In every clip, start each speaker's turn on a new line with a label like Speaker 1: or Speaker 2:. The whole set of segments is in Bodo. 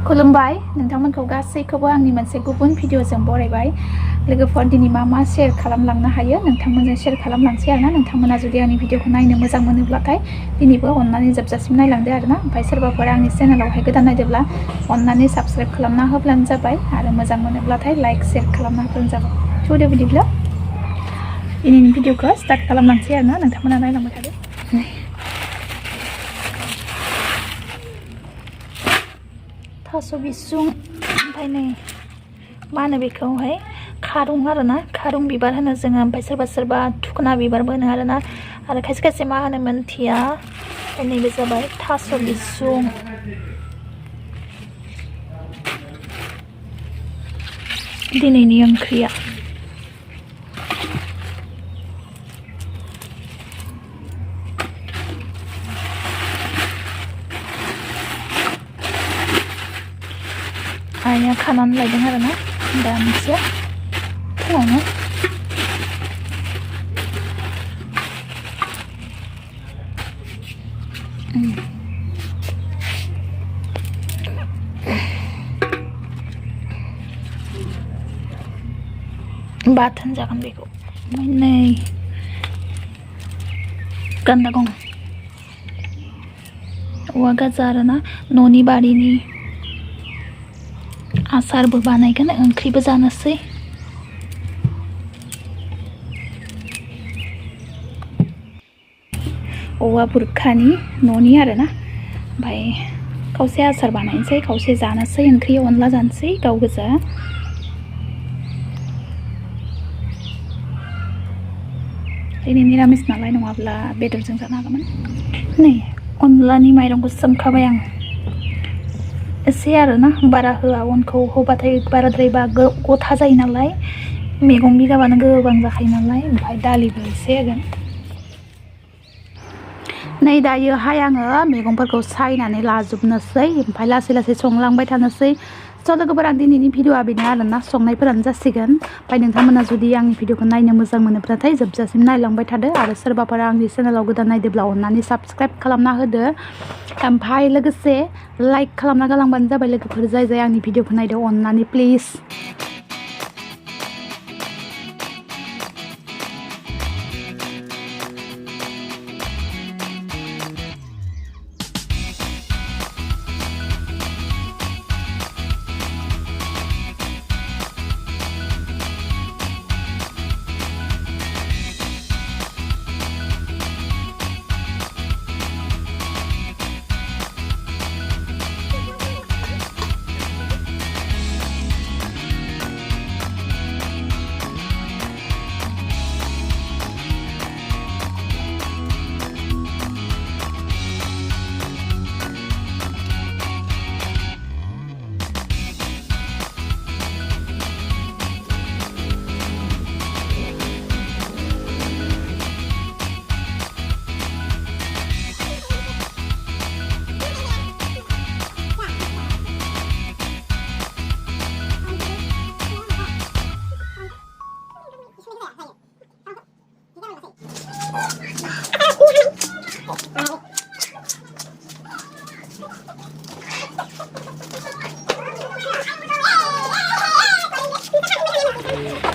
Speaker 1: खुलुमबाय नोंथांमोनखौ गासैखौबो आंनि मोनसे गुबुन भिडिअजों बरायबाय लोगोफोर दिनै मा शेयार खालामलांनो हायो नोंथांमोनजों शेयार खालामलांसै आरोना नोंथांमोना जुदि आंनि भिडिअखौ नायनो मोजां मोनोब्लाथाय दिनैबो अननानै जोबजासिम नायलांदो आरोना ओमफ्राय सोरबाफोर आंनि चेनेलावहाय गोदान नायदोंब्ला अननानै साबस्क्राइब खालामना होब्लानो जाबाय आरो मोजां मोनोब्लाथाय लाइक शेयार खालामना होब्लानो जाबाय थुदो बिदिब्ला दिनैनि भिडिअखौ स्टार्ट खालामलांसै आरोना नोंथांमोना नायलांबाय थादो थास' बिसुं ओमफ्राय नै मा होनो बेखौहाय खारुं आरोना खारुं बिबार होनो जोङो ओमफ्राय सोरबा सोरबा थुखना बिबारबो होनो आरोना आरो खायसे खायसे मा होनो मोनथिया नैबे जाबाय थास' बिसुं दिनैनि ओंख्रिया आइया खानानै लायदों आरोना दा मोनसे फुङावनो बाथोन जागोन बेखौ ओमफ्राय नै गान्दा गं औवा गाजा आरोना न'नि बारिनि आसारबो बानायगोन ओंख्रिबो जानोसै औवा बुरखानि न'नि आरोना ओमफ्राय खावसे आसार बानायनोसै खावसे जानोसै ओंख्रि अनला जानोसै गाव गोजा दिनै निरामिस नालाय नङाब्ला बेदरजों जानो हागौमोन नै अनलानि माइरंखौ सोमखाबाय आं एसे आरोना बारा होआ अनखौ होबाथाय बाराद्रायबा गथा जायो नालाय मैगं बिगाबानो गोबां जाखायो नालाय ओमफ्राय दालिबो एसे होगोन नै दायोहाय आङो मैगंफोरखौ सायनानै लाजोबनोसै ओमफ्राय लासै लासै संलांबाय थानोसै स' लोगोफोर आं दिनैनि भिडिअआ बेनो आरोना संनायफोरानो जासिगोन ओमफ्राय नोंथांमोना जुदि आंनि भिडिअखौ नायनो मोजां मोनोब्लाथाय जोबजासिम नायलांबाय थादो आरो सोरबाफोर आंनि चेनेलाव गोदान नायदोंब्ला अननानै साबस्क्राइब खालामना होदो ओमफ्राय लोगोसे लाइक खालामना गालांबानो जाबाय लोगोफोर जाय जाय आंनि भिडिअखौ नायदो अननानै प्लिज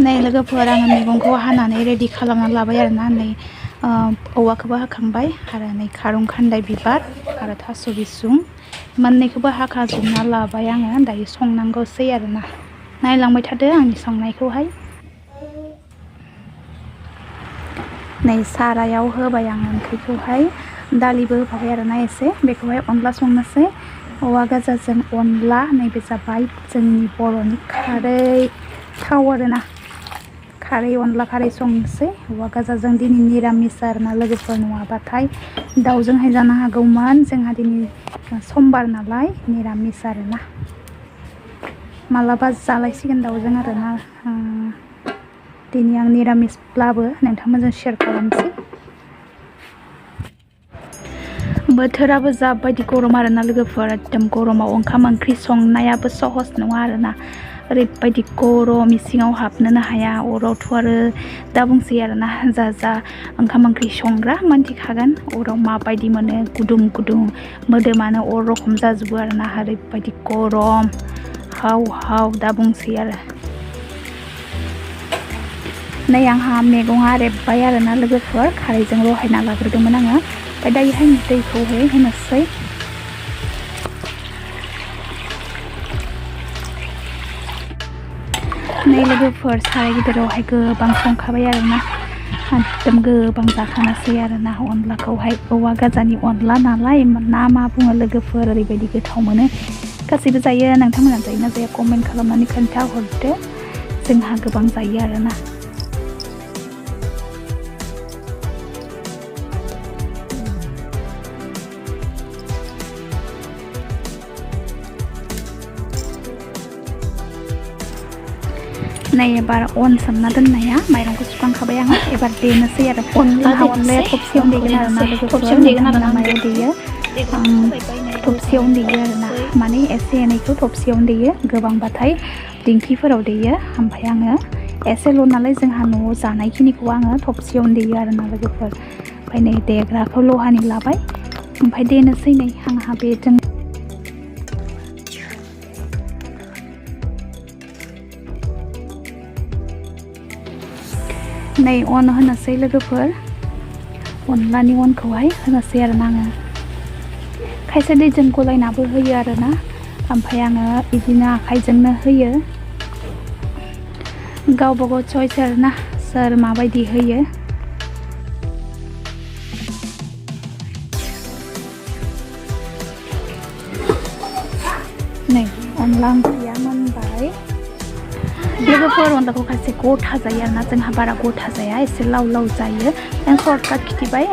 Speaker 1: नै लोगोफोर आङो मैगंखौ हानानै रेडि खालामना लाबाय आरोना नै औवाखौबो हाखांबाय आरो नै खारुं खान्दाय बिबार आरो थास' बिसुं मोननैखौबो हाखाजोबना लाबाय आङो दायो संनांगौसै आरोना नायलांबाय थादो आंनि संनायखौहाय नै सारायाव होबाय आं ओंख्रिखौहाय दालिबो होफाबाय आरोना एसे बेखौहाय अनला संनोसै औवा गाजाजों अनला नैबे जाबाय जोंनि बर'नि खारै थाव आरोना खारै अनला खारै संनोसै औवा गाजाजों दिनै निरामिस आरोना लोगोफोर नङाबाथाय दाउजोंहाय जानो हागौमोन जोंहा दिनै समबार नालाय निरामिस आरोना मालाबा जालायसिगोन दाउजों आरोना दिनै आं निरामिसब्लाबो नोंथांमोनजों शेयार खालामसै बोथोराबो जाबायदि गरम आरोना लोगोफोर एकदम गरमाव ओंखाम ओंख्रि संनायाबो सहस नङा आरोना ओरैबायदि गरम इसिङाव हाबनोनो हाया अरावथ' आरो दा बुंसै आरोना जा ओंखाम ओंख्रि संग्रा मोनथिखागोन अराव माबायदि मोनो गुदुं गुदुं मोदोमानो अर रखम जाजोबो आरोना ओरैबायदि गरम हाव दा बुंसै आरो नै आंहा मैगङा रेबबाय आरोना लोगोफोर खारैजों रहायना लाग्रोदोंमोन आङो ओमफ्राय दायोहाय दैखौहाय होनोसै नै लोगोफोर साराय गिदिरावहाय गोबां संखाबाय आरोना एकदम गोबां जाखानोसै आरोना अनलाखौहाय औवा गाजानि अनला नालाय ना मा बुङो लोगोफोर ओरैबायदि गोथाव मोनो गासैबो जायो नोंथांमोना जायोना जाया कमेन्ट खालामनानै खोन्थाहरदो जोंहा गोबां जायो आरोना नै एबार अन सोमना दोननाया माइरंखौ सुखांखाबाय आङो एबार देनोसै आरो अनलाया थबसेयावनो देगोन आरोना थबसेयावनो देगोन आरोना मायाव देयो थबसेयावनो देयो आरोना माने एसे एनैखौ थबसेयावनो देयो गोबांबाथाय दिंखिफोराव देयो ओमफ्राय आङो एसेल' नालाय जोंहा न'आव जानायखिनिखौ आङो थबसेयावनो देयो आरोना लोगोफोर ओमफ्राय नै देग्राखौ लहानि लाबाय ओमफ्राय देनोसै नै आंहा बेजों नै अन होनोसै लोगोफोर अनलानि अनखौहाय होनोसै आरोना आङो खायसे दैजों गलायनाबो होयो आरोना ओमफ्राय आङो बिदिनो आखाइजोंनो होयो गावबा गाव चइस आरोना सोर माबायदि होयो नै अनला ओंख्रिया मोनबाय लोगोफोर अनलाखौ खायसे गथा जायो आरोना जोंहा बारा गथा जाया एसे लाव जायो आं सर्टकाट खिथिबाय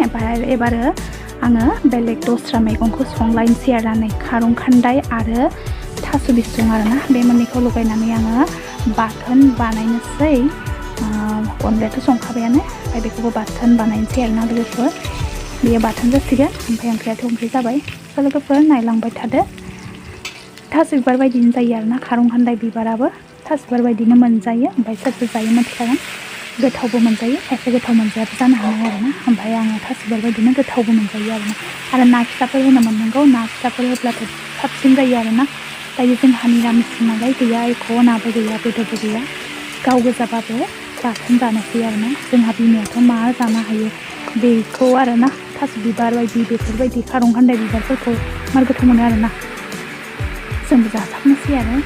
Speaker 1: एबार आङो बेलेग दस्रा मैगंखौ संलायनोसै आरोना नै खारं खान्दाय आरो थास' बिसुं आरोना बे मोननैखौ लगायनानै आङो बाथोन बानायनोसै अनलायाथ' संखाबायानो ओमफ्राय बेखौबो बाथोन बानायनोसै आरोना लोगोफोर बेयो बाथोन जासिगोन ओमफ्राय ओंख्रियाथ' ओंख्रि जाबाय लोगोफोर नायलांबाय थादो थास' बिबार बायदिनो जायो आरोना खारं खान्दाय बिबाराबो थास' बिबार बायदिनो मोनजायो ओमफ्राय सोर जायो मोनथिखागोन गोथावबो मोनजायो खायसे गोथाव मोनजायाबो जानो हानाय आरोना ओमफ्राय आङो थास' बिबार बायदिनो गोथावबो मोनजायो आरो ना फिसाफोर होनो मोननांगौ ना फिसाफोर होब्लाथाय साबसिन जायो आरोना दायो जोंहा निरामिस नालाय गैया एख' नाबो गैया बेदरबो गैया गाव गोजाबाबो बाथोन जानोसै आरोना जोंहा बिमायाथ' मा जानो हायो बेखौ आरोना थास' बिबार बायदि बेफोरबायदि खारं खान्दाय बिबारफोरखौ मार गोथाव मोनो आरोना जोंबो जासाबनोसै आरो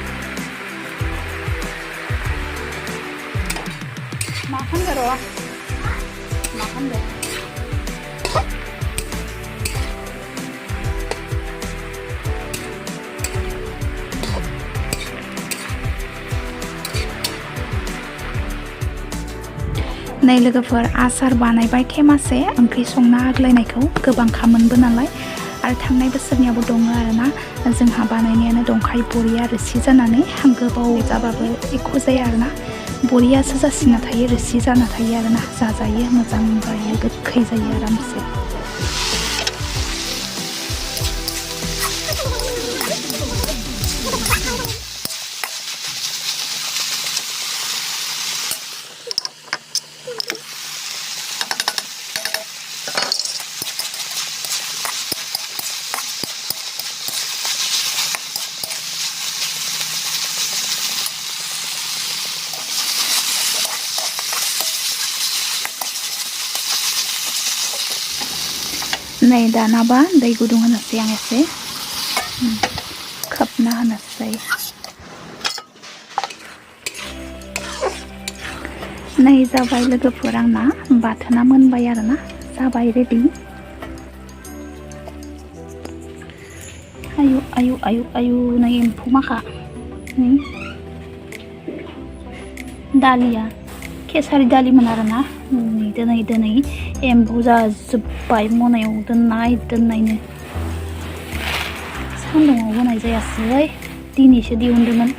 Speaker 1: मा खालामदो र' मा खालामदो नै लोगोफोर आसार बानायबाय थेमासे ओंख्रि संना आग्लायनायखौ गोबां खामोनबो नालाय आरो थांनाय बोसोरनियाबो दङ आरोना जोंहा बानायनायानो दंखायो बरिया रोसि जानानै गोबाव जाबाबो एख' जाया आरोना बरियासो जासिना थायो रोसि जाना थायो आरोना जाजायो मोजां जायो गोखै जायो आरामसे नै दानाबा दै गुदुं होनोसै आं एसे खोबना होनोसै नै जाबाय लोगोफोर आंना बाथोना मोनबाय आरोना जाबाय रेडि आयु नै एम्फौ माखा नै दालिया केसारि दालिमोन आरोना दोनै एम्फौ जाजोब्बाय मनायाव दोननायनो सान्दुङाव होनाय जायासै दिनैसो दिहुनदोंमोन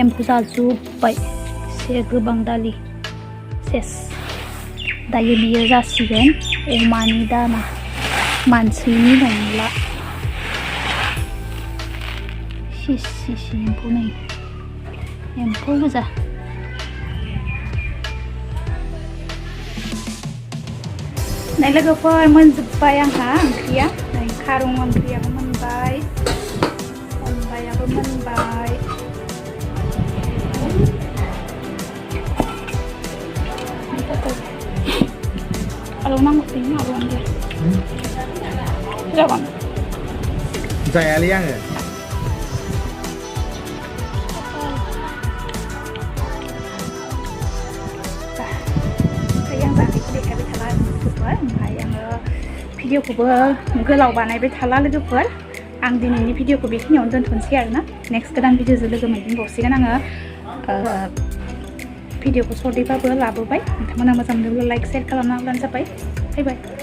Speaker 1: एम्फौ जाजोब्बाय एसे गोबां दालि सेस दायो बियो जासिगोन अमानि दाना मानसिनि नंला सिसि एम्फौ नै एम्फौ गोजा नै लोगोफोर मोनजोब्बाय आंहा ओंख्रिया नै खारं ओंख्रियाबो मोनबाय अनलायाबो मोनबाय kalau nang ini awan dia jawan
Speaker 2: saya liang ya
Speaker 1: yang tadi aku dekat betul super oke yang video ku goलाव बानायबाय थाला लोगोफोर आं दिनैनि भिडिअखौ बेखिनियावनो दोनथ'नोसै आरोना नेक्स्ट गोदान भिडिअजों लोगो मोनफिनबावसिगोन आङो भिडिअखौ सर्टैबाबो लाबोबाय नोंथांमोना मोजां मोनोब्ला लाइक शेयार खालामना होब्लानो जाबाय बाय बाय